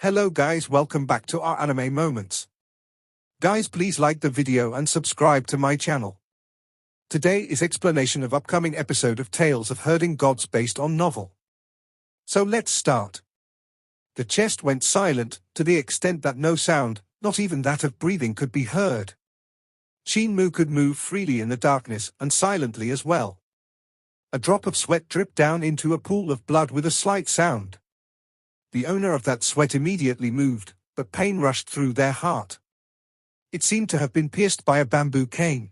Hello guys, welcome back to our anime moments. Guys, please like the video and subscribe to my channel. Today is explanation of upcoming episode of Tales of Herding Gods based on novel. So let's start. The chest went silent, to the extent that no sound, not even that of breathing, could be heard. Qin Mu could move freely in the darkness, and silently as well. A drop of sweat dripped down into a pool of blood with a slight sound. The owner of that sweat immediately moved, but pain rushed through their heart. It seemed to have been pierced by a bamboo cane.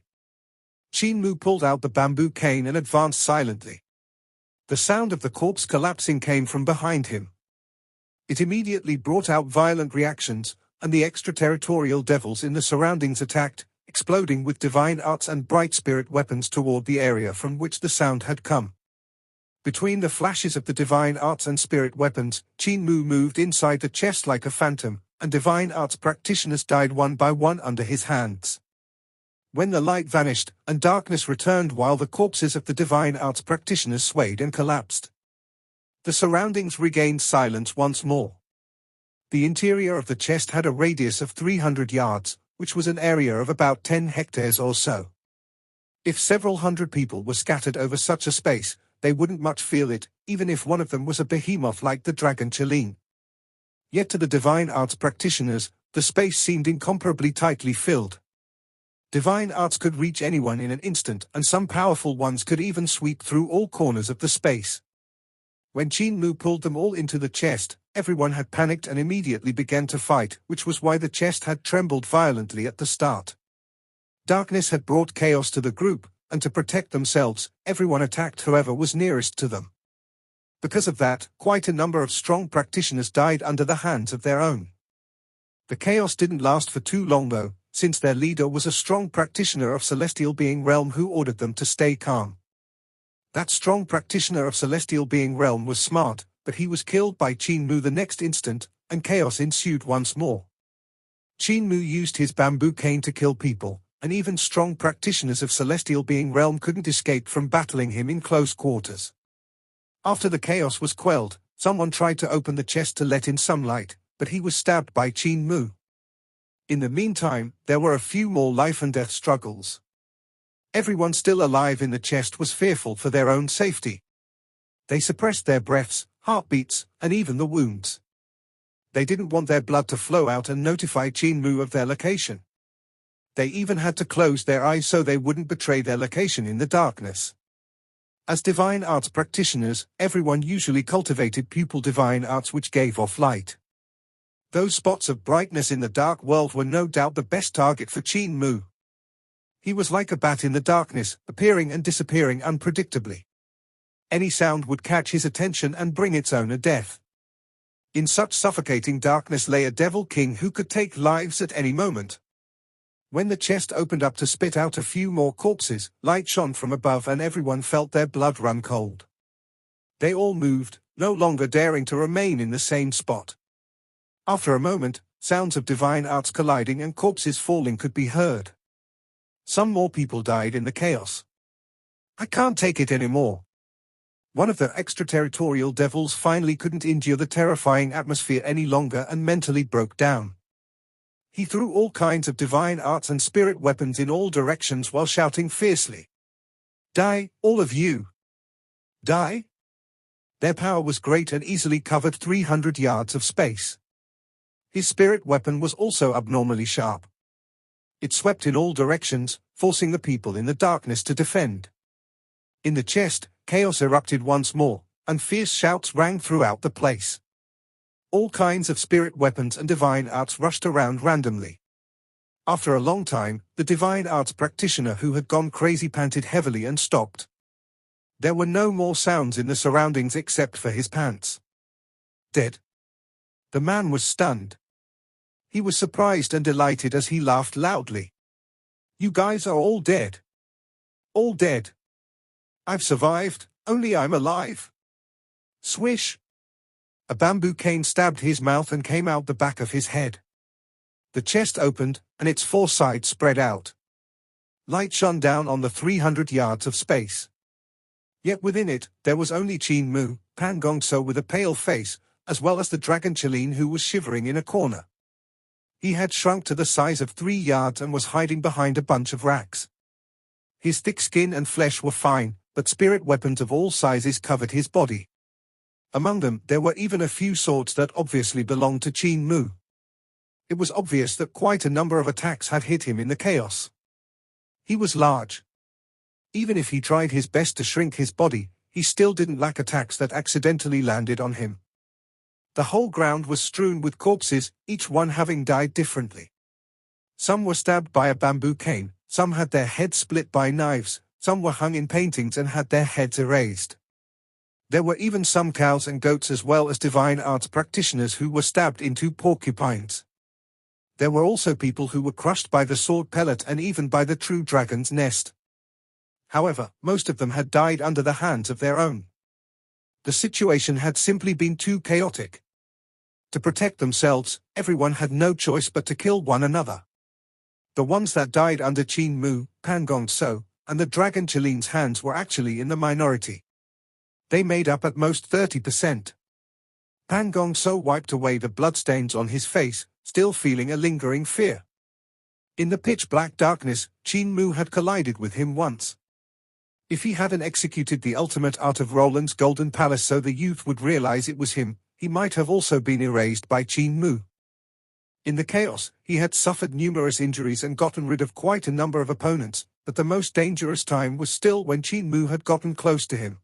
Qin Mu pulled out the bamboo cane and advanced silently. The sound of the corpse collapsing came from behind him. It immediately brought out violent reactions, and the extraterritorial devils in the surroundings attacked, exploding with divine arts and bright spirit weapons toward the area from which the sound had come. Between the flashes of the divine arts and spirit weapons, Qin Mu moved inside the chest like a phantom, and divine arts practitioners died one by one under his hands. When the light vanished, and darkness returned while the corpses of the divine arts practitioners swayed and collapsed, the surroundings regained silence once more. The interior of the chest had a radius of 300 yards, which was an area of about 10 hectares or so. If several hundred people were scattered over such a space, they wouldn't much feel it, even if one of them was a behemoth like the dragon Qin. Yet to the divine arts practitioners, the space seemed incomparably tightly filled. Divine arts could reach anyone in an instant, and some powerful ones could even sweep through all corners of the space. When Qin Mu pulled them all into the chest, everyone had panicked and immediately began to fight, which was why the chest had trembled violently at the start. Darkness had brought chaos to the group, and to protect themselves, everyone attacked whoever was nearest to them. Because of that, quite a number of strong practitioners died under the hands of their own. The chaos didn't last for too long though, since their leader was a strong practitioner of Celestial Being Realm who ordered them to stay calm. That strong practitioner of Celestial Being Realm was smart, but he was killed by Qin Mu the next instant, and chaos ensued once more. Qin Mu used his bamboo cane to kill people, and even strong practitioners of Celestial Being Realm couldn't escape from battling him in close quarters. After the chaos was quelled, someone tried to open the chest to let in some light, but he was stabbed by Qin Mu. In the meantime, there were a few more life-and-death struggles. Everyone still alive in the chest was fearful for their own safety. They suppressed their breaths, heartbeats, and even the wounds. They didn't want their blood to flow out and notify Qin Mu of their location. They even had to close their eyes so they wouldn't betray their location in the darkness. As divine arts practitioners, everyone usually cultivated pupil divine arts which gave off light. Those spots of brightness in the dark world were no doubt the best target for Qin Mu. He was like a bat in the darkness, appearing and disappearing unpredictably. Any sound would catch his attention and bring its owner death. In such suffocating darkness lay a devil king who could take lives at any moment. When the chest opened up to spit out a few more corpses, light shone from above and everyone felt their blood run cold. They all moved, no longer daring to remain in the same spot. After a moment, sounds of divine arts colliding and corpses falling could be heard. Some more people died in the chaos. "I can't take it anymore." One of the extraterritorial devils finally couldn't endure the terrifying atmosphere any longer and mentally broke down. He threw all kinds of divine arts and spirit weapons in all directions while shouting fiercely, "Die, all of you! Die!" Their power was great and easily covered 300 yards of space. His spirit weapon was also abnormally sharp. It swept in all directions, forcing the people in the darkness to defend. In the chest, chaos erupted once more, and fierce shouts rang throughout the place. All kinds of spirit weapons and divine arts rushed around randomly. After a long time, the divine arts practitioner who had gone crazy panted heavily and stopped. There were no more sounds in the surroundings except for his pants. Dead. The man was stunned. He was surprised and delighted as he laughed loudly. "You guys are all dead. All dead. I've survived, only I'm alive." Swish! A bamboo cane stabbed his mouth and came out the back of his head. The chest opened, and its four sides spread out. Light shone down on the 300 yards of space. Yet within it, there was only Qin Mu, Pan Gongso with a pale face, as well as the dragon Qin who was shivering in a corner. He had shrunk to the size of 3 yards and was hiding behind a bunch of racks. His thick skin and flesh were fine, but spirit weapons of all sizes covered his body. Among them, there were even a few swords that obviously belonged to Qin Mu. It was obvious that quite a number of attacks had hit him in the chaos. He was large. Even if he tried his best to shrink his body, he still didn't lack attacks that accidentally landed on him. The whole ground was strewn with corpses, each one having died differently. Some were stabbed by a bamboo cane, some had their heads split by knives, some were hung in paintings and had their heads erased. There were even some cows and goats as well as divine arts practitioners who were stabbed into porcupines. There were also people who were crushed by the sword pellet and even by the true dragon's nest. However, most of them had died under the hands of their own. The situation had simply been too chaotic. To protect themselves, everyone had no choice but to kill one another. The ones that died under Qin Mu, Pan Gongso, and the dragon Qilin's hands were actually in the minority. They made up at most 30%. Pan Gongso wiped away the bloodstains on his face, still feeling a lingering fear. In the pitch-black darkness, Qin Mu had collided with him once. If he hadn't executed the ultimate art of Roland's golden palace so the youth would realize it was him, he might have also been erased by Qin Mu. In the chaos, he had suffered numerous injuries and gotten rid of quite a number of opponents, but the most dangerous time was still when Qin Mu had gotten close to him.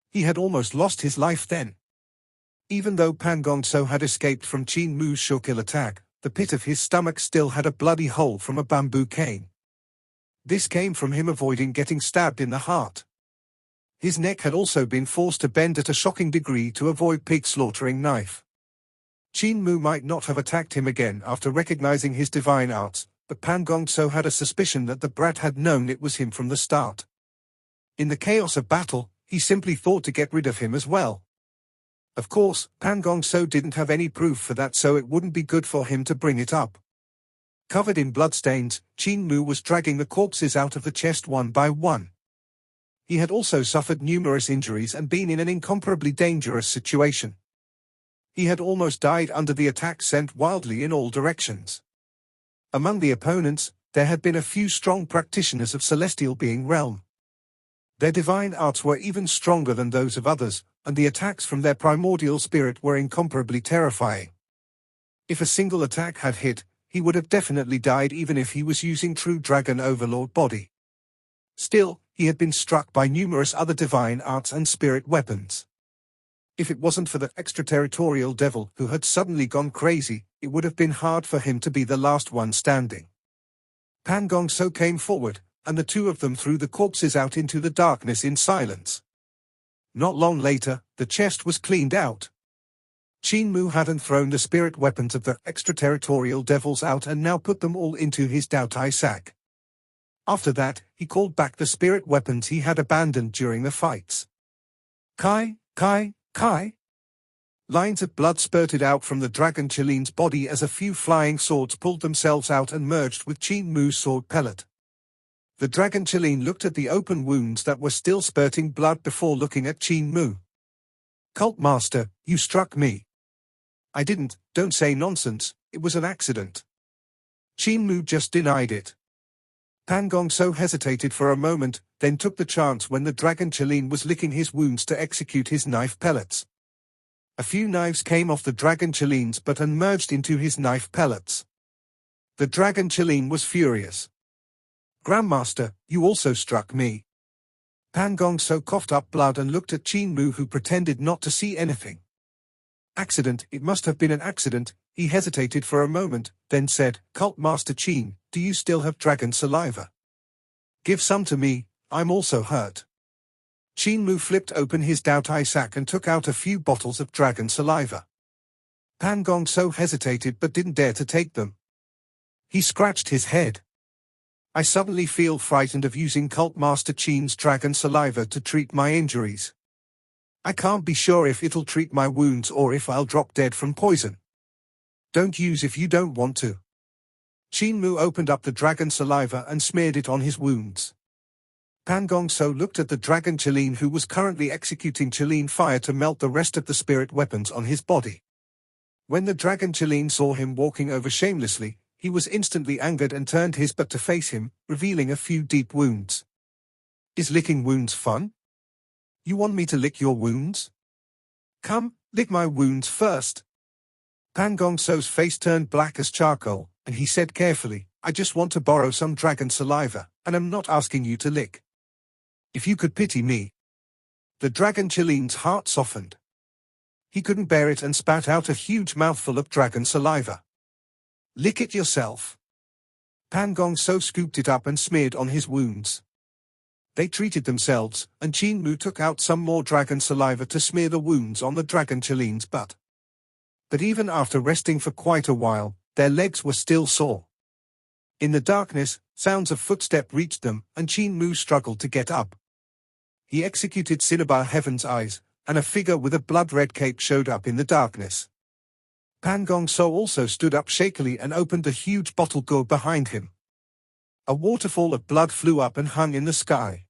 He had almost lost his life then. Even though Pan Gongso had escaped from Qin Mu's sure-kill attack, the pit of his stomach still had a bloody hole from a bamboo cane. This came from him avoiding getting stabbed in the heart. His neck had also been forced to bend at a shocking degree to avoid pig-slaughtering knife. Qin Mu might not have attacked him again after recognizing his divine arts, but Pan Gongso had a suspicion that the brat had known it was him from the start. In the chaos of battle, he simply thought to get rid of him as well. Of course, Pan Gongso didn't have any proof for that, so it wouldn't be good for him to bring it up. Covered in bloodstains, Qin Mu was dragging the corpses out of the chest one by one. He had also suffered numerous injuries and been in an incomparably dangerous situation. He had almost died under the attack sent wildly in all directions. Among the opponents, there had been a few strong practitioners of Celestial Being Realm. Their divine arts were even stronger than those of others, and the attacks from their primordial spirit were incomparably terrifying. If a single attack had hit, he would have definitely died even if he was using true Dragon Overlord body. Still, he had been struck by numerous other divine arts and spirit weapons. If it wasn't for the extraterritorial devil who had suddenly gone crazy, it would have been hard for him to be the last one standing. Pan Gongso came forward, and the two of them threw the corpses out into the darkness in silence. Not long later, the chest was cleaned out. Qin Mu hadn't thrown the spirit weapons of the extraterritorial devils out and now put them all into his Daotai sack. After that, he called back the spirit weapons he had abandoned during the fights. Kai, Kai, Kai! Lines of blood spurted out from the dragon Qilin's body as a few flying swords pulled themselves out and merged with Qin Mu's sword pellet. The dragon Qilin looked at the open wounds that were still spurting blood before looking at Qin Mu. Cult Master, you struck me. I didn't, don't say nonsense, it was an accident. Qin Mu just denied it. Pan Gongso hesitated for a moment, then took the chance when the dragon Qilin was licking his wounds to execute his knife pellets. A few knives came off the dragon Qilin's but merged into his knife pellets. The dragon Qilin was furious. Grandmaster, you also struck me. Pan Gongso coughed up blood and looked at Qin Mu, who pretended not to see anything. Accident, it must have been an accident. He hesitated for a moment, then said, Cult Master Qin, do you still have dragon saliva? Give some to me, I'm also hurt. Qin Mu flipped open his Daotai sack and took out a few bottles of dragon saliva. Pan Gongso hesitated but didn't dare to take them. He scratched his head. I suddenly feel frightened of using Cult Master Qin's dragon saliva to treat my injuries. I can't be sure if it'll treat my wounds or if I'll drop dead from poison. Don't use if you don't want to. Qin Mu opened up the dragon saliva and smeared it on his wounds. Pan Gong So looked at the dragon Qin, who was currently executing Qin fire to melt the rest of the spirit weapons on his body. When the dragon Qin saw him walking over shamelessly, he was instantly angered and turned his butt to face him, revealing a few deep wounds. Is licking wounds fun? You want me to lick your wounds? Come, lick my wounds first. Pan Gong So's face turned black as charcoal, and he said carefully, I just want to borrow some dragon saliva, and I'm not asking you to lick. If you could pity me. The dragon Qilin's heart softened. He couldn't bear it and spat out a huge mouthful of dragon saliva. Lick it yourself. Pan Gong So scooped it up and smeared on his wounds. They treated themselves, and Qin Mu took out some more dragon saliva to smear the wounds on the dragon Qilin's butt. But even after resting for quite a while, their legs were still sore. In the darkness, sounds of footsteps reached them, and Qin Mu struggled to get up. He executed Cinnabar Heaven's Eyes, and a figure with a blood-red cape showed up in the darkness. Pan Gong So also stood up shakily and opened the huge bottle gourd behind him. A waterfall of blood flew up and hung in the sky.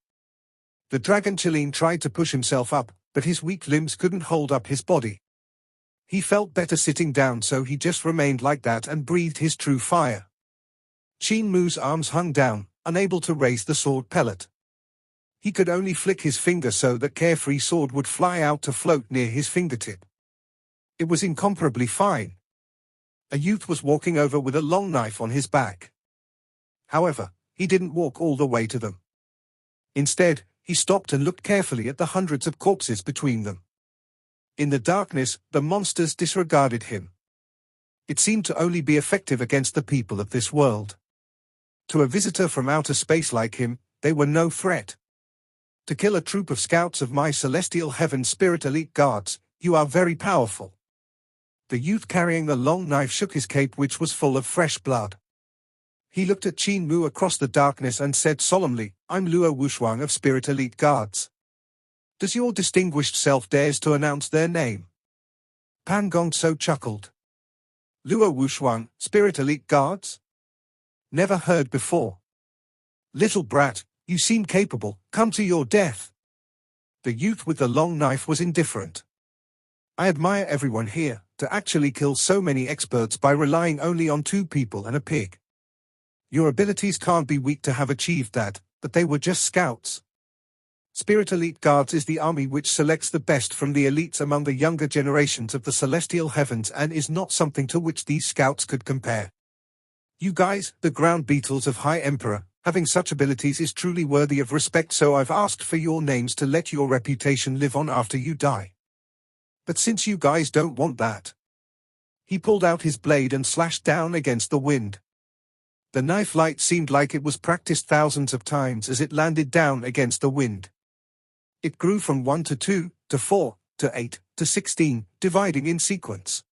The dragon Qilin tried to push himself up, but his weak limbs couldn't hold up his body. He felt better sitting down, so he just remained like that and breathed his true fire. Qin Mu's arms hung down, unable to raise the sword pellet. He could only flick his finger so that carefree sword would fly out to float near his fingertip. It was incomparably fine. A youth was walking over with a long knife on his back. However, he didn't walk all the way to them. Instead, he stopped and looked carefully at the hundreds of corpses between them. In the darkness, the monsters disregarded him. It seemed to only be effective against the people of this world. To a visitor from outer space like him, they were no threat. To kill a troop of scouts of my celestial heaven spirit elite guards, you are very powerful. The youth carrying the long knife shook his cape, which was full of fresh blood. He looked at Qin Mu across the darkness and said solemnly, I'm Luo Wushuang of Spirit Elite Guards. Does your distinguished self dares to announce their name? Pan Gong So chuckled. Luo Wushuang, Spirit Elite Guards? Never heard before. Little brat, you seem capable, come to your death. The youth with the long knife was indifferent. I admire everyone here, to actually kill so many experts by relying only on 2 people and a pig. Your abilities can't be weak to have achieved that, but they were just scouts. Spirit Elite Guards is the army which selects the best from the elites among the younger generations of the celestial heavens and is not something to which these scouts could compare. You guys, the ground beetles of High Emperor, having such abilities is truly worthy of respect, so I've asked for your names to let your reputation live on after you die. But since you guys don't want that. He pulled out his blade and slashed down against the wind. The knife light seemed like it was practiced thousands of times as it landed down against the wind. It grew from 1 to 2, to 4, to 8, to 16, dividing in sequence.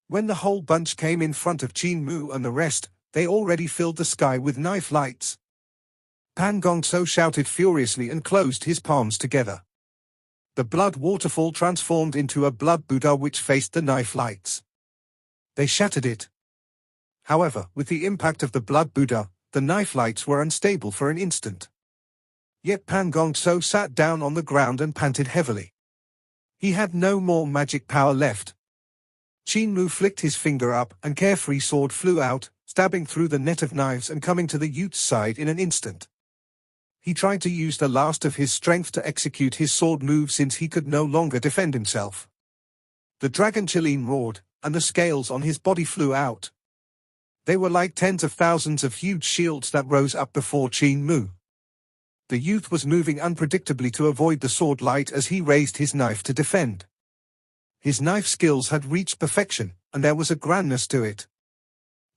When the whole bunch came in front of Qin Mu and the rest, they already filled the sky with knife lights. Pan Gong So shouted furiously and closed his palms together. The blood waterfall transformed into a blood Buddha which faced the knife lights. They shattered it. However, with the impact of the blood Buddha, the knife lights were unstable for an instant. Yet Pan Gong So sat down on the ground and panted heavily. He had no more magic power left. Qin Mu flicked his finger up and carefree sword flew out, stabbing through the net of knives and coming to the youth's side in an instant. He tried to use the last of his strength to execute his sword move since he could no longer defend himself. The dragon Qilin roared, and the scales on his body flew out. They were like tens of thousands of huge shields that rose up before Qin Mu. The youth was moving unpredictably to avoid the sword light as he raised his knife to defend. His knife skills had reached perfection, and there was a grandness to it.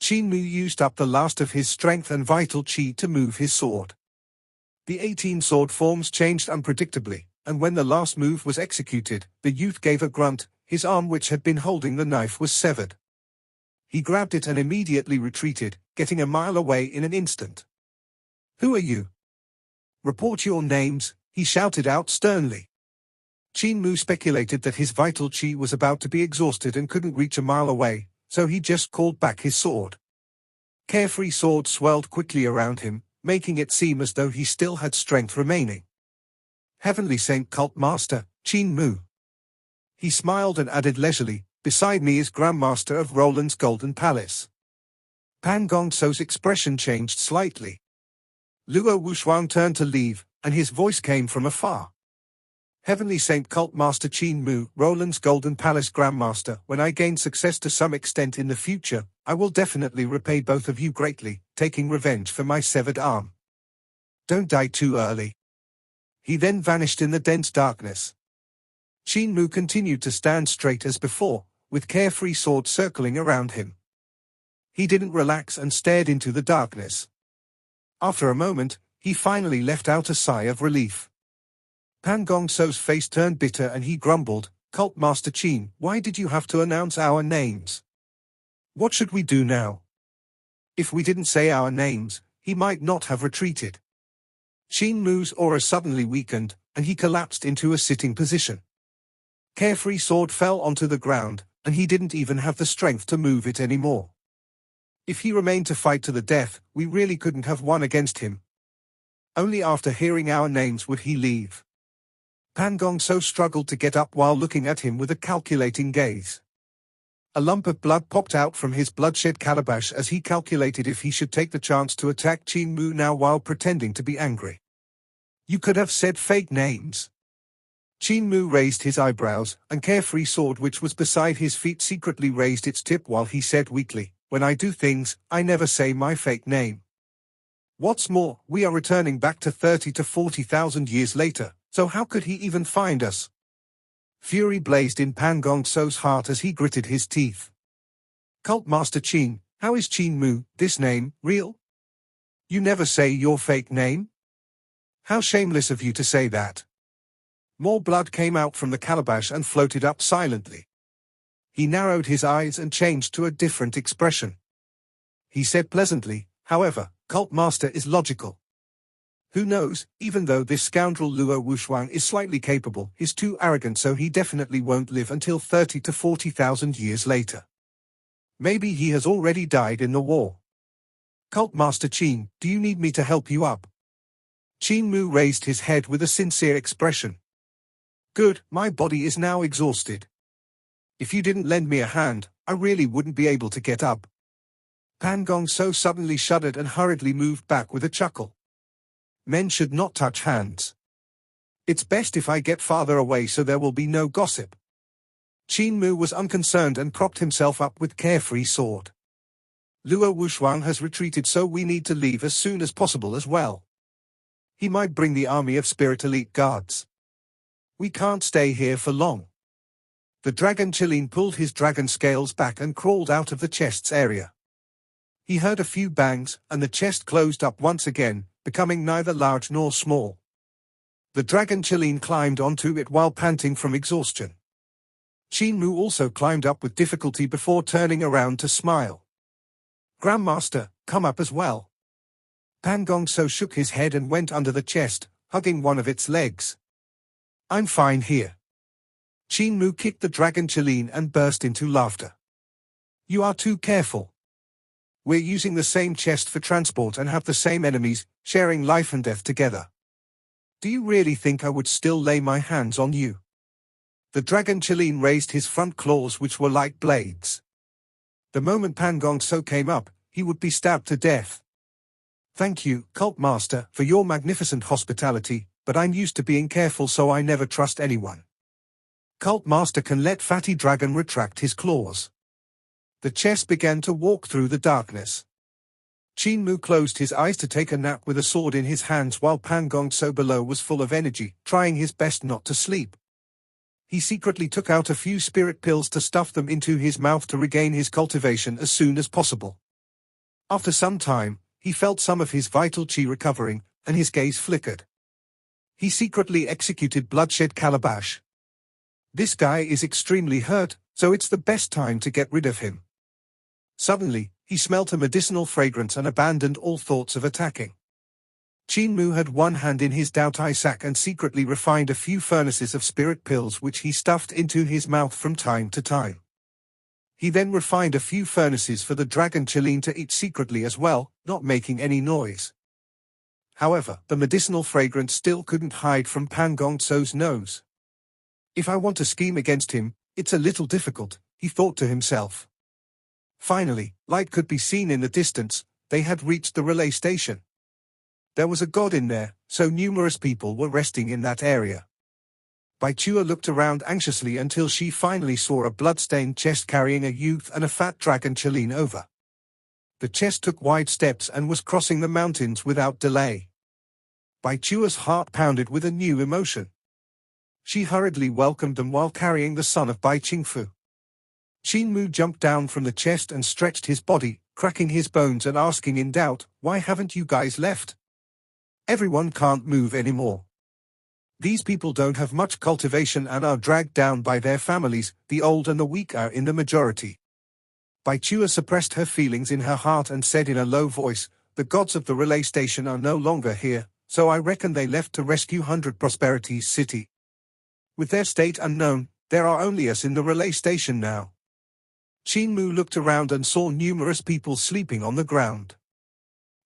Qin Mu used up the last of his strength and vital chi to move his sword. The 18 sword forms changed unpredictably, and when the last move was executed, the youth gave a grunt. His arm which had been holding the knife was severed. He grabbed it and immediately retreated, getting a mile away in an instant. Who are you? Report your names, he shouted out sternly. Qin Mu speculated that his vital chi was about to be exhausted and couldn't reach a mile away, so he just called back his sword. Carefree sword swirled quickly around him, making it seem as though he still had strength remaining. Heavenly Saint Cult Master, Qin Mu. He smiled and added leisurely, beside me is Grandmaster of Roland's Golden Palace. Pan Gongso's expression changed slightly. Luo Wushuang turned to leave, and his voice came from afar. Heavenly Saint Cult Master Qin Mu, Roland's Golden Palace Grandmaster, when I gain success to some extent in the future, I will definitely repay both of you greatly, taking revenge for my severed arm. Don't die too early. He then vanished in the dense darkness. Qin Mu continued to stand straight as before, with carefree sword circling around him. He didn't relax and stared into the darkness. After a moment, he finally let out a sigh of relief. Pan Gongso's face turned bitter and he grumbled, Cult Master Qin, why did you have to announce our names? What should we do now? If we didn't say our names, he might not have retreated. Qin Mu's aura suddenly weakened, and he collapsed into a sitting position. Carefree sword fell onto the ground, and he didn't even have the strength to move it anymore. If he remained to fight to the death, we really couldn't have won against him. Only after hearing our names would he leave. Pan Gongso struggled to get up while looking at him with a calculating gaze. A lump of blood popped out from his bloodshed calabash as he calculated if he should take the chance to attack Qin Mu now while pretending to be angry. You could have said fake names. Qin Mu raised his eyebrows, and Carefree sword which was beside his feet secretly raised its tip while he said weakly, when I do things, I never say my fake name. What's more, we are returning back to 30 to 40,000 years later, so how could he even find us? Fury blazed in Pan Gongso's heart as he gritted his teeth. Cult Master Qin, how is Qin Mu, this name, real? You never say your fake name? How shameless of you to say that. More blood came out from the calabash and floated up silently. He narrowed his eyes and changed to a different expression. He said pleasantly, however, Cult Master is logical. Who knows, even though this scoundrel Luo Wushuang is slightly capable, he's too arrogant so he definitely won't live until 30 to 40,000 years later. Maybe he has already died in the war. Cult Master Qin, do you need me to help you up? Qin Mu raised his head with a sincere expression. Good, my body is now exhausted. If you didn't lend me a hand, I really wouldn't be able to get up. Pan Gongso suddenly shuddered and hurriedly moved back with a chuckle. Men should not touch hands. It's best if I get farther away so there will be no gossip. Qin Mu was unconcerned and propped himself up with Carefree sword. Luo Wushuang has retreated so we need to leave as soon as possible as well. He might bring the army of Spirit Elite guards. We can't stay here for long. The dragon Qilin pulled his dragon scales back and crawled out of the chest's area. He heard a few bangs, and the chest closed up once again, becoming neither large nor small. The dragon Qilin climbed onto it while panting from exhaustion. Qin Mu also climbed up with difficulty before turning around to smile. Grandmaster, come up as well. Pan Gongso shook his head and went under the chest, hugging one of its legs. I'm fine here. Qin Mu kicked the dragon Qilin and burst into laughter. You are too careful. We're using the same chest for transport and have the same enemies, sharing life and death together. Do you really think I would still lay my hands on you? The dragon Qilin raised his front claws which were like blades. The moment Pan Gongso came up, he would be stabbed to death. Thank you, Cult Master, for your magnificent hospitality, but I'm used to being careful so I never trust anyone. Cult Master can let Fatty Dragon retract his claws. The chest began to walk through the darkness. Qin Mu closed his eyes to take a nap with a sword in his hands while Pan Gongso below was full of energy, trying his best not to sleep. He secretly took out a few spirit pills to stuff them into his mouth to regain his cultivation as soon as possible. After some time, he felt some of his vital chi recovering, and his gaze flickered. He secretly executed Bloodshed Calabash. This guy is extremely hurt, so it's the best time to get rid of him. Suddenly, he smelt a medicinal fragrance and abandoned all thoughts of attacking. Qin Mu had one hand in his Daotai sack and secretly refined a few furnaces of spirit pills which he stuffed into his mouth from time to time. He then refined a few furnaces for the dragon Qilin to eat secretly as well, not making any noise. However, the medicinal fragrance still couldn't hide from Pan Gong So's nose. If I want to scheme against him, it's a little difficult, he thought to himself. Finally, light could be seen in the distance. They had reached the relay station. There was a god in there, so numerous people were resting in that area. Bai Chua looked around anxiously until she finally saw a blood-stained chest carrying a youth and a fat dragon Qin over. The chest took wide steps and was crossing the mountains without delay. Bai Chua's heart pounded with a new emotion. She hurriedly welcomed them while carrying the son of Bai Qingfu. Qin Mu jumped down from the chest and stretched his body, cracking his bones and asking in doubt, "Why haven't you guys left? Everyone can't move anymore. These people don't have much cultivation and are dragged down by their families. The old and the weak are in the majority." Bai Chua suppressed her feelings in her heart and said in a low voice, "The gods of the relay station are no longer here, so I reckon they left to rescue 100 Prosperity's city. With their state unknown, there are only us in the relay station now." Qin Mu looked around and saw numerous people sleeping on the ground.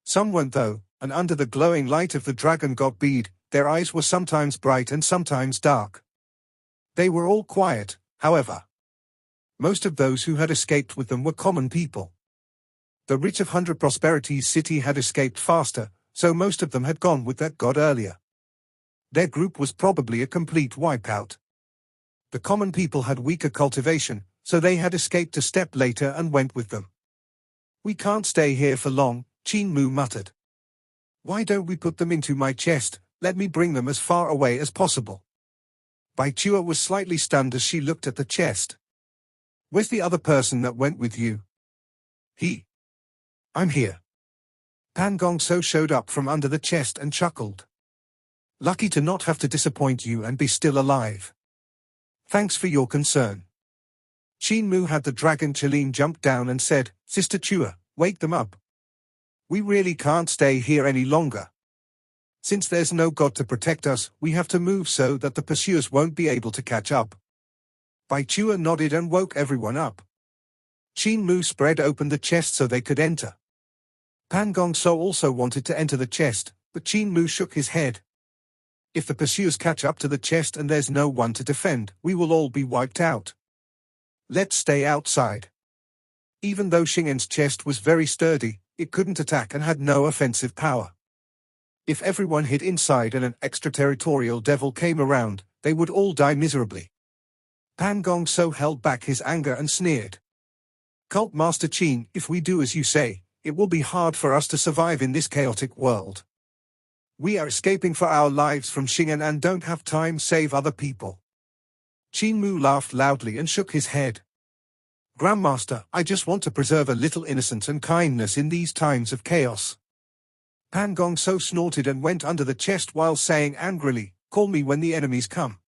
Some weren't though, and under the glowing light of the dragon god bead, their eyes were sometimes bright and sometimes dark. They were all quiet, however. Most of those who had escaped with them were common people. The rich of 100 Prosperity's city had escaped faster, so most of them had gone with that god earlier. Their group was probably a complete wipeout. The common people had weaker cultivation, so they had escaped a step later and went with them. "We can't stay here for long," Qin Mu muttered. "Why don't we put them into my chest? Let me bring them as far away as possible." Bai Chua was slightly stunned as she looked at the chest. "Where's the other person that went with you?" "I'm here." Pan Gong So showed up from under the chest and chuckled. "Lucky to not have to disappoint you and be still alive. Thanks for your concern." Qin Mu had the dragon Qin jump down and said, "Sister Chua, wake them up. We really can't stay here any longer. Since there's no god to protect us, we have to move so that the pursuers won't be able to catch up." Bai Chua nodded and woke everyone up. Qin Mu spread open the chest so they could enter. Pan Gong So also wanted to enter the chest, but Qin Mu shook his head. "If the pursuers catch up to the chest and there's no one to defend, we will all be wiped out. Let's stay outside." Even though Xing'an's chest was very sturdy, it couldn't attack and had no offensive power. If everyone hid inside and an extraterritorial devil came around, they would all die miserably. Pan Gong So held back his anger and sneered. "Cult Master Qin, if we do as you say, it will be hard for us to survive in this chaotic world. We are escaping for our lives from Xing'an and don't have time to save other people." Qin Mu laughed loudly and shook his head. "Grandmaster, I just want to preserve a little innocence and kindness in these times of chaos." Pan Gong So snorted and went under the chest while saying angrily, "Call me when the enemies come."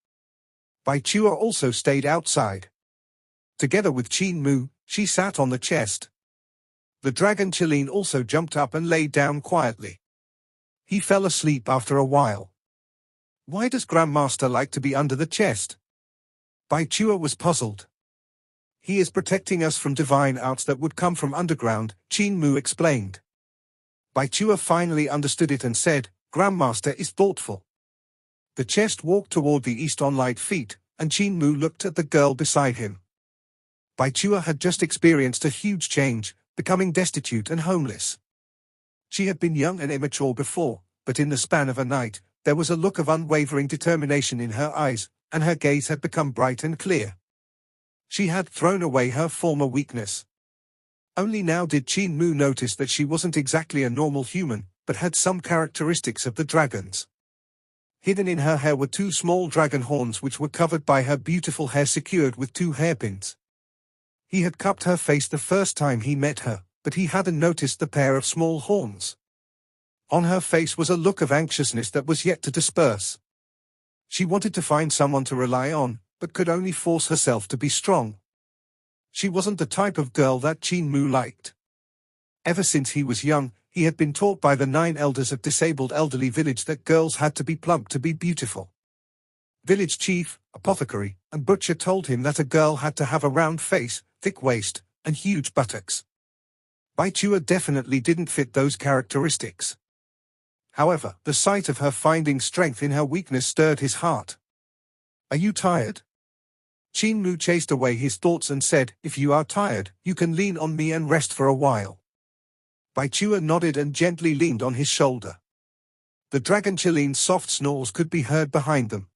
Bai Chua also stayed outside. Together with Qin Mu, she sat on the chest. The dragon Qin also jumped up and lay down quietly. He fell asleep after a while. "Why does Grandmaster like to be under the chest?" Bai Chua was puzzled. "He is protecting us from divine arts that would come from underground," Qin Mu explained. Bai Chua finally understood it and said, "Grandmaster is thoughtful." The chest walked toward the east on light feet, and Qin Mu looked at the girl beside him. Bai Chua had just experienced a huge change, becoming destitute and homeless. She had been young and immature before, but in the span of a night, there was a look of unwavering determination in her eyes, and her gaze had become bright and clear. She had thrown away her former weakness. Only now did Qin Mu notice that she wasn't exactly a normal human, but had some characteristics of the dragons. Hidden in her hair were two small dragon horns which were covered by her beautiful hair secured with two hairpins. He had cupped her face the first time he met her, but he hadn't noticed the pair of small horns. On her face was a look of anxiousness that was yet to disperse. She wanted to find someone to rely on, but could only force herself to be strong. She wasn't the type of girl that Qin Mu liked. Ever since he was young, he had been taught by the 9 elders of disabled elderly village that girls had to be plump to be beautiful. Village chief, apothecary, and butcher told him that a girl had to have a round face, thick waist, and huge buttocks. Bai Chua definitely didn't fit those characteristics. However, the sight of her finding strength in her weakness stirred his heart. "Are you tired?" Qin Mu chased away his thoughts and said, "If you are tired, you can lean on me and rest for a while." Bai Chua nodded and gently leaned on his shoulder. The dragon Chiline's soft snores could be heard behind them.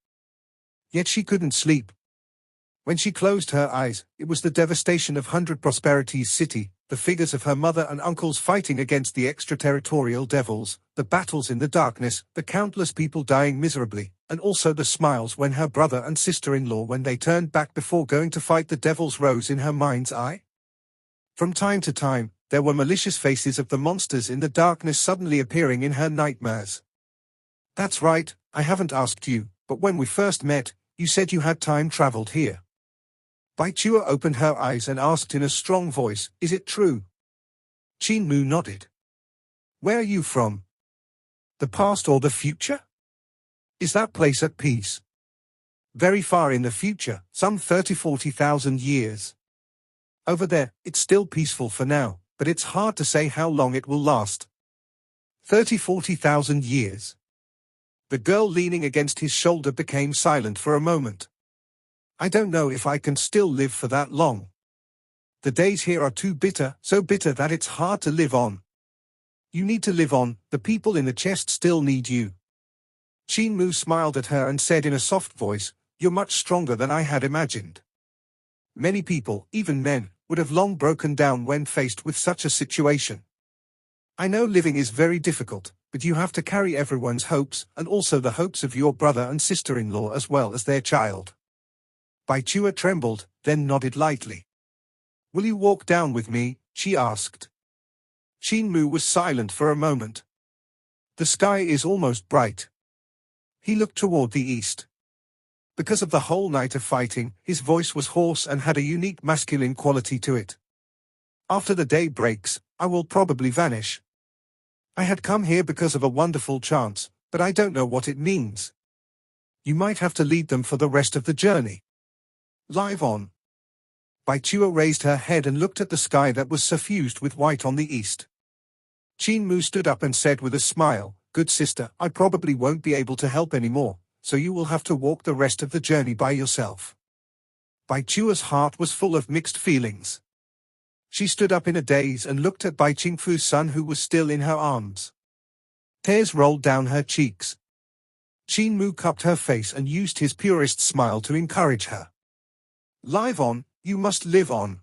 Yet she couldn't sleep. When she closed her eyes, it was the devastation of 100 Prosperity's city, the figures of her mother and uncles fighting against the extraterritorial devils, the battles in the darkness, the countless people dying miserably, and also the smiles when her brother and sister-in-law when they turned back before going to fight the devils rose in her mind's eye. From time to time, there were malicious faces of the monsters in the darkness suddenly appearing in her nightmares. "That's right, I haven't asked you, but when we first met, you said you had time traveled here." Bai Chua opened her eyes and asked in a strong voice, "Is it true?" Qin Mu nodded. "Where are you from? The past or the future? Is that place at peace?" "Very far in the future, some 30–40,000 years. Over there, it's still peaceful for now, but it's hard to say how long it will last." 30–40,000 years. The girl leaning against his shoulder became silent for a moment. "I don't know if I can still live for that long. The days here are too bitter, so bitter that it's hard to live on." "You need to live on, the people in the chest still need you." Qin Mu smiled at her and said in a soft voice, "You're much stronger than I had imagined." Many people, even men, would have long broken down when faced with such a situation. "I know living is very difficult, but you have to carry everyone's hopes, and also the hopes of your brother and sister-in-law as well as their child." Bai Chua trembled, then nodded lightly. "Will you walk down with me?" she asked. Qin Mu was silent for a moment. "The sky is almost bright." He looked toward the east. Because of the whole night of fighting, his voice was hoarse and had a unique masculine quality to it. "After the day breaks, I will probably vanish. I had come here because of a wonderful chance, but I don't know what it means. You might have to lead them for the rest of the journey. Live on." Bai Chua raised her head and looked at the sky that was suffused with white on the east. Qin Mu stood up and said with a smile, "Good sister, I probably won't be able to help anymore, so you will have to walk the rest of the journey by yourself." Bai Chua's heart was full of mixed feelings. She stood up in a daze and looked at Bai Qingfu's son who was still in her arms. Tears rolled down her cheeks. Qin Mu cupped her face and used his purest smile to encourage her. "Live on, you must live on."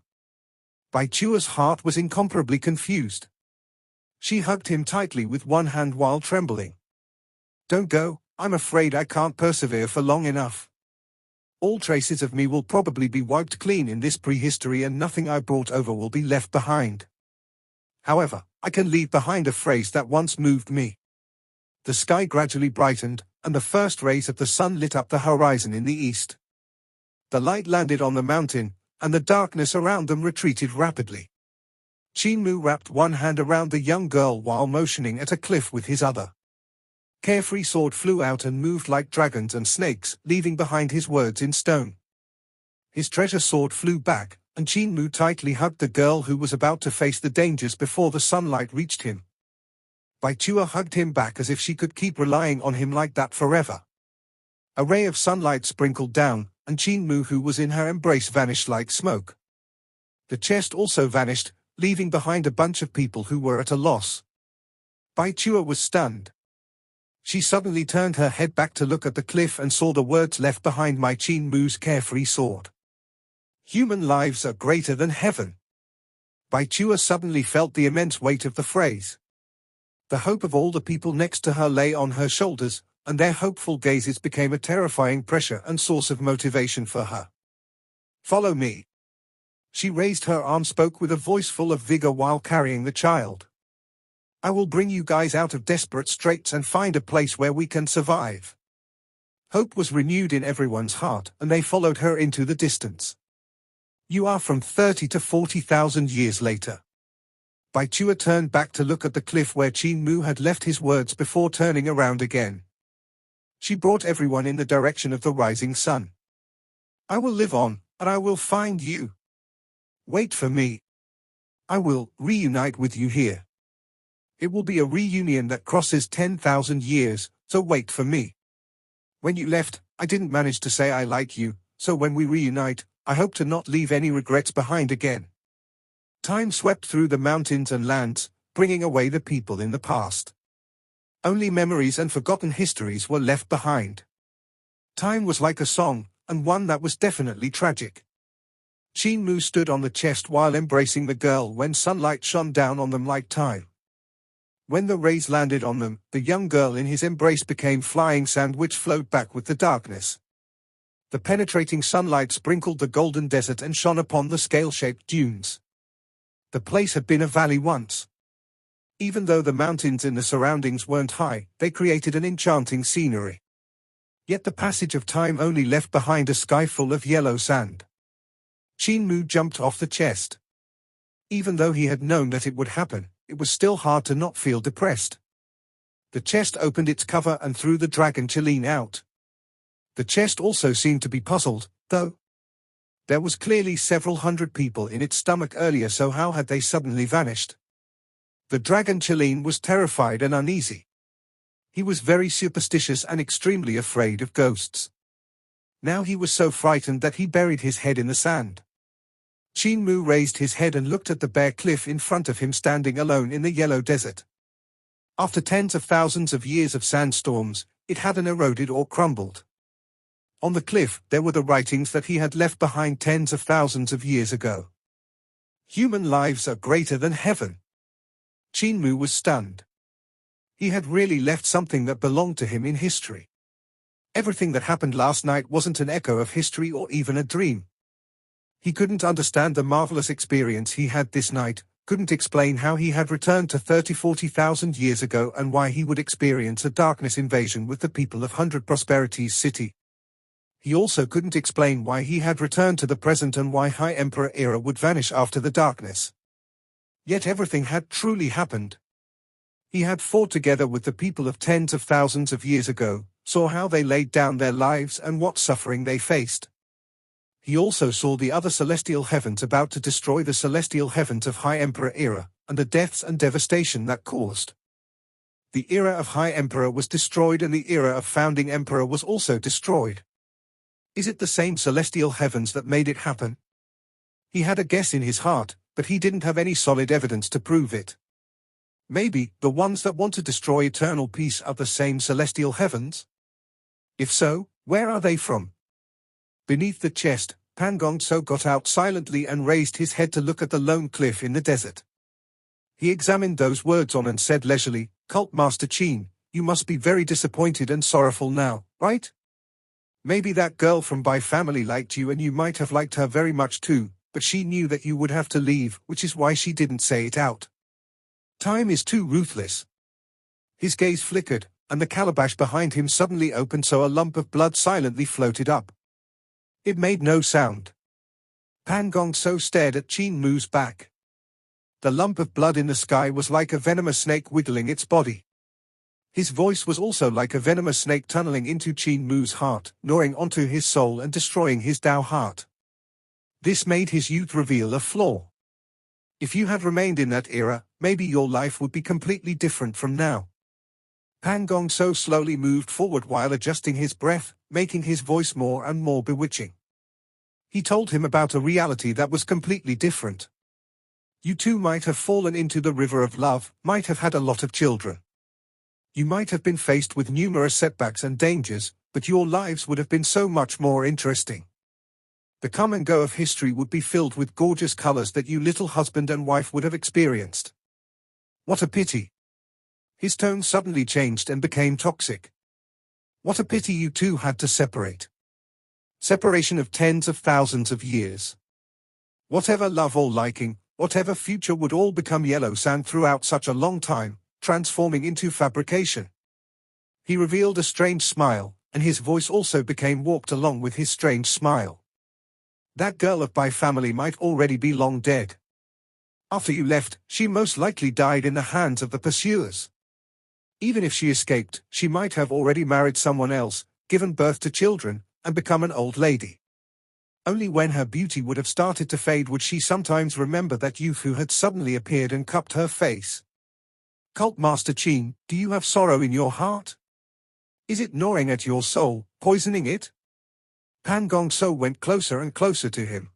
Bai Chua's heart was incomparably confused. She hugged him tightly with one hand while trembling. "Don't go, I'm afraid I can't persevere for long enough. All traces of me will probably be wiped clean in this prehistory and nothing I brought over will be left behind. However, I can leave behind a phrase that once moved me." The sky gradually brightened, and the first rays of the sun lit up the horizon in the east. The light landed on the mountain, and the darkness around them retreated rapidly. Qin Mu wrapped one hand around the young girl while motioning at a cliff with his other. Carefree sword flew out and moved like dragons and snakes, leaving behind his words in stone. His treasure sword flew back, and Qin Mu tightly hugged the girl who was about to face the dangers before the sunlight reached him. Bai Chua hugged him back as if she could keep relying on him like that forever. A ray of sunlight sprinkled down, and Qin Mu who was in her embrace vanished like smoke. The chest also vanished, leaving behind a bunch of people who were at a loss. Bai Chua was stunned. She suddenly turned her head back to look at the cliff and saw the words left behind by Qin Mu's carefree sword. "Human lives are greater than heaven." Bai Chua suddenly felt the immense weight of the phrase. The hope of all the people next to her lay on her shoulders, and their hopeful gazes became a terrifying pressure and source of motivation for her. "Follow me." She raised her arm, spoke with a voice full of vigor while carrying the child. "I will bring you guys out of desperate straits and find a place where we can survive." Hope was renewed in everyone's heart, and they followed her into the distance. "You are from 30 to 40,000 years later." Bai Chua turned back to look at the cliff where Qin Mu had left his words before turning around again. She brought everyone in the direction of the rising sun. "I will live on, and I will find you. Wait for me. I will reunite with you here." It will be a reunion that crosses 10,000 years, so wait for me. When you left, I didn't manage to say I like you, so when we reunite, I hope to not leave any regrets behind again. Time swept through the mountains and lands, bringing away the people in the past. Only memories and forgotten histories were left behind. Time was like a song, and one that was definitely tragic. Qin Mu stood on the chest while embracing the girl when sunlight shone down on them like time. When the rays landed on them, the young girl in his embrace became flying sand which flowed back with the darkness. The penetrating sunlight sprinkled the golden desert and shone upon the scale-shaped dunes. The place had been a valley once. Even though the mountains in the surroundings weren't high, they created an enchanting scenery. Yet the passage of time only left behind a sky full of yellow sand. Qin Mu jumped off the chest. Even though he had known that it would happen, it was still hard to not feel depressed. The chest opened its cover and threw the dragon Qilin out. The chest also seemed to be puzzled, though. There was clearly several hundred people in its stomach earlier, so how had they suddenly vanished? The dragon Qilin was terrified and uneasy. He was very superstitious and extremely afraid of ghosts. Now he was so frightened that he buried his head in the sand. Qin Mu raised his head and looked at the bare cliff in front of him standing alone in the yellow desert. After tens of thousands of years of sandstorms, it hadn't eroded or crumbled. On the cliff, there were the writings that he had left behind tens of thousands of years ago. Human lives are greater than heaven. Qin Mu was stunned. He had really left something that belonged to him in history. Everything that happened last night wasn't an echo of history or even a dream. He couldn't understand the marvelous experience he had this night, couldn't explain how he had returned to 30,000–40,000 years ago and why he would experience a darkness invasion with the people of 100 Prosperities City. He also couldn't explain why he had returned to the present and why High Emperor era would vanish after the darkness. Yet everything had truly happened. He had fought together with the people of tens of thousands of years ago, saw how they laid down their lives and what suffering they faced. He also saw the other celestial heavens about to destroy the celestial heavens of High Emperor era, and the deaths and devastation that caused. The era of High Emperor was destroyed and the era of Founding Emperor was also destroyed. Is it the same celestial heavens that made it happen? He had a guess in his heart, but he didn't have any solid evidence to prove it. Maybe the ones that want to destroy eternal peace are the same celestial heavens? If so, where are they from? Beneath the chest, Pan Gongso got out silently and raised his head to look at the lone cliff in the desert. He examined those words on and said leisurely, "Cult Master Qin, you must be very disappointed and sorrowful now, right? Maybe that girl from Bai family liked you and you might have liked her very much too, but she knew that you would have to leave, which is why she didn't say it out. Time is too ruthless." His gaze flickered, and the calabash behind him suddenly opened so a lump of blood silently floated up. It made no sound. Pan Gongso stared at Qin Mu's back. The lump of blood in the sky was like a venomous snake wiggling its body. His voice was also like a venomous snake tunneling into Qin Mu's heart, gnawing onto his soul and destroying his Tao heart. This made his youth reveal a flaw. If you had remained in that era, maybe your life would be completely different from now. Pan Gongso slowly moved forward while adjusting his breath, making his voice more and more bewitching. He told him about a reality that was completely different. You too might have fallen into the river of love, might have had a lot of children. You might have been faced with numerous setbacks and dangers, but your lives would have been so much more interesting. The come and go of history would be filled with gorgeous colors that you little husband and wife would have experienced. What a pity. His tone suddenly changed and became toxic. What a pity you two had to separate. Separation of tens of thousands of years. Whatever love or liking, whatever future would all become yellow sand throughout such a long time, transforming into fabrication. He revealed a strange smile, and his voice also became warped along with his strange smile. That girl of Bai family might already be long dead. After you left, she most likely died in the hands of the pursuers. Even if she escaped, she might have already married someone else, given birth to children, and become an old lady. Only when her beauty would have started to fade would she sometimes remember that youth who had suddenly appeared and cupped her face. Cult Master Qin, do you have sorrow in your heart? Is it gnawing at your soul, poisoning it? Pan Gongso went closer and closer to him.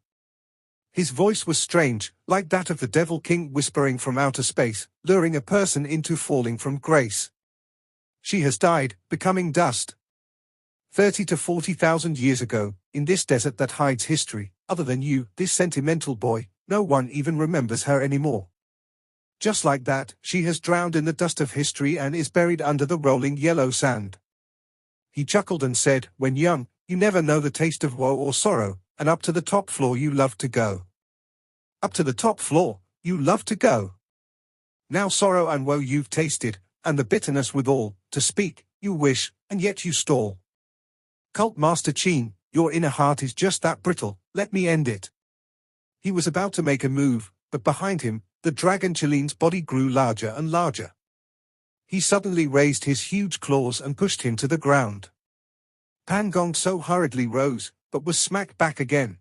His voice was strange, like that of the Devil King whispering from outer space, luring a person into falling from grace. She has died, becoming dust. 30 to 40,000 years ago, in this desert that hides history, other than you, this sentimental boy, no one even remembers her anymore. Just like that, she has drowned in the dust of history and is buried under the rolling yellow sand. He chuckled and said, when young, you never know the taste of woe or sorrow, and up to the top floor you love to go. Up to the top floor, you love to go. Now sorrow and woe you've tasted, and the bitterness withal, to speak, you wish, and yet you stall. Cult Master Qin, your inner heart is just that brittle, let me end it. He was about to make a move, but behind him, the dragon Chilin's body grew larger and larger. He suddenly raised his huge claws and pushed him to the ground. Pan Gongso hurriedly rose, but was smacked back again.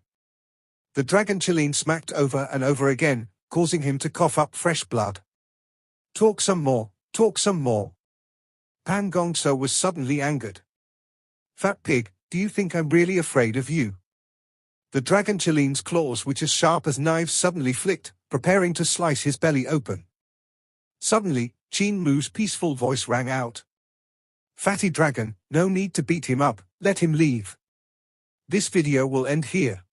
The dragon Chilin smacked over and over again, causing him to cough up fresh blood. Talk some more, talk some more. Pan Gongso was suddenly angered. Fat pig, do you think I'm really afraid of you? The dragon Chilin's claws, which as sharp as knives, suddenly flicked, preparing to slice his belly open. Suddenly, Qin Mu's peaceful voice rang out. Fatty dragon, no need to beat him up, let him leave. This video will end here.